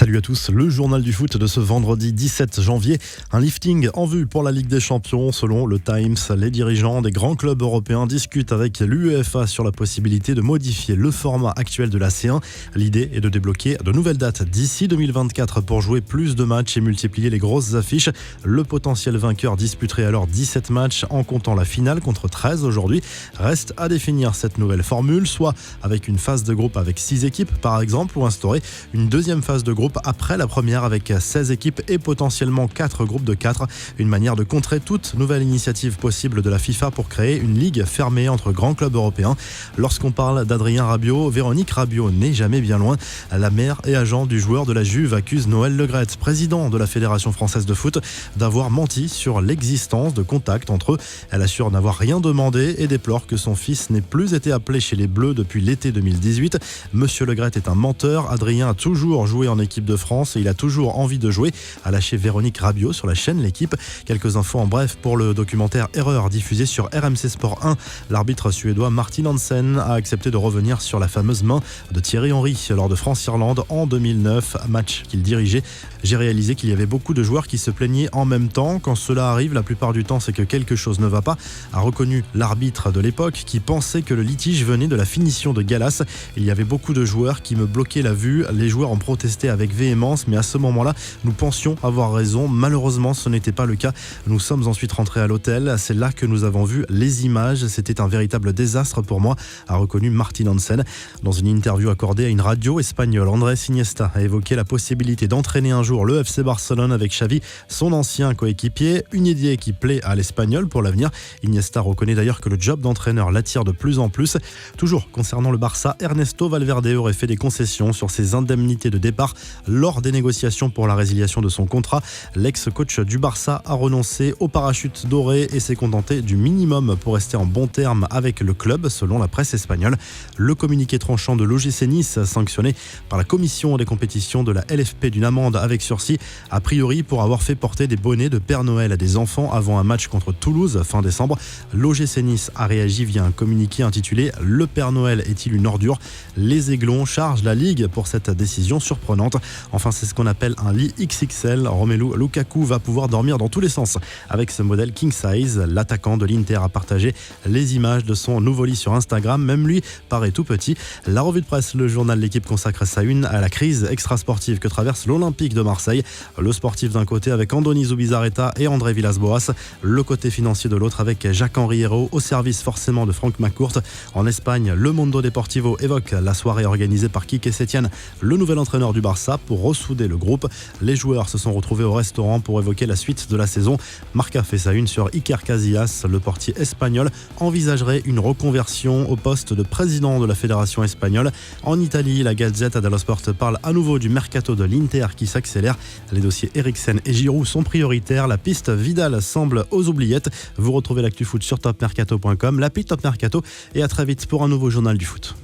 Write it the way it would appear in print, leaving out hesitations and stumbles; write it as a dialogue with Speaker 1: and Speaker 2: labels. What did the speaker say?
Speaker 1: Salut à tous, le journal du foot de ce vendredi 17 janvier. Un lifting en vue pour la Ligue des Champions. Selon le Times, les dirigeants des grands clubs européens discutent avec l'UEFA sur la possibilité de modifier le format actuel de la C1. L'idée est de débloquer de nouvelles dates d'ici 2024 pour jouer plus de matchs et multiplier les grosses affiches. Le potentiel vainqueur disputerait alors 17 matchs en comptant la finale contre 13 aujourd'hui. Reste à définir cette nouvelle formule, soit avec une phase de groupe avec 6 équipes par exemple, ou instaurer une deuxième phase de groupe après la première avec 16 équipes et potentiellement 4 groupes de 4. Une manière de contrer toute nouvelle initiative possible de la FIFA pour créer une ligue fermée entre grands clubs européens. Lorsqu'on parle d'Adrien Rabiot, Véronique Rabiot n'est jamais bien loin. La mère et agent du joueur de la Juve accuse Noël Le Graët, président de la Fédération française de foot, d'avoir menti sur l'existence de contacts entre eux. Elle assure n'avoir rien demandé et déplore que son fils n'ait plus été appelé chez les Bleus depuis l'été 2018. Monsieur Le Graët est un menteur. Adrien a toujours joué en équipe de France et il a toujours envie de jouer, a lâché Véronique Rabiot sur la chaîne L'Équipe. Quelques infos en bref pour le documentaire Erreur diffusé sur RMC Sport 1. L'arbitre suédois Martin Hansen a accepté de revenir sur la fameuse main de Thierry Henry lors de France-Irlande en 2009, match qu'il dirigeait. J'ai réalisé qu'il y avait beaucoup de joueurs qui se plaignaient en même temps. Quand cela arrive, la plupart du temps, c'est que quelque chose ne va pas, a reconnu l'arbitre de l'époque qui pensait que le litige venait de la finition de Gallas. Il y avait beaucoup de joueurs qui me bloquaient la vue. Les joueurs en protestaient avec véhémence, mais à ce moment-là, nous pensions avoir raison. Malheureusement, ce n'était pas le cas. Nous sommes ensuite rentrés à l'hôtel. C'est là que nous avons vu les images. C'était un véritable désastre pour moi, a reconnu Martin Hansen. Dans une interview accordée à une radio espagnole, Andrés Iniesta a évoqué la possibilité d'entraîner un jour le FC Barcelone avec Xavi, son ancien coéquipier. Une idée qui plaît à l'Espagnol pour l'avenir. Iniesta reconnaît d'ailleurs que le job d'entraîneur l'attire de plus en plus. Toujours concernant le Barça, Ernesto Valverde aurait fait des concessions sur ses indemnités de départ lors des négociations pour la résiliation de son contrat. L'ex-coach du Barça a renoncé au parachute doré et s'est contenté du minimum pour rester en bon terme avec le club, selon la presse espagnole. Le communiqué tranchant de l'OGC Nice, sanctionné par la commission des compétitions de la LFP d'une amende avec sursis, a priori pour avoir fait porter des bonnets de Père Noël à des enfants avant un match contre Toulouse fin décembre. L'OGC Nice a réagi via un communiqué intitulé « Le Père Noël est-il une ordure ?» Les Aiglons chargent la Ligue pour cette décision surprenante. Enfin, c'est ce qu'on appelle un lit XXL. Romelu Lukaku va pouvoir dormir dans tous les sens avec ce modèle king size. L'attaquant de l'Inter a partagé les images de son nouveau lit sur Instagram. Même lui paraît tout petit. La revue de presse, le journal L'Équipe consacre sa une à la crise extrasportive que traverse l'Olympique de Marseille. Le sportif d'un côté avec Andoni Zubizarreta et André Villas-Boas. Le côté financier de l'autre avec Jacques-Henri Hérault au service forcément de Franck McCourt. En Espagne, le Mundo Deportivo évoque la soirée organisée par Quique Setién, le nouvel entraîneur du Barça, pour ressouder le groupe. Les joueurs se sont retrouvés au restaurant pour évoquer la suite de la saison. Marca fait sa une sur Iker Casillas. Le portier espagnol envisagerait une reconversion au poste de président de la fédération espagnole. En Italie, la Gazzetta dello Sport parle à nouveau du mercato de l'Inter qui s'accélère. Les dossiers Eriksen et Giroud sont prioritaires. La piste Vidal semble aux oubliettes. Vous retrouvez l'actu foot sur topmercato.com, l'appli Top Mercato, et à très vite pour un nouveau journal du foot.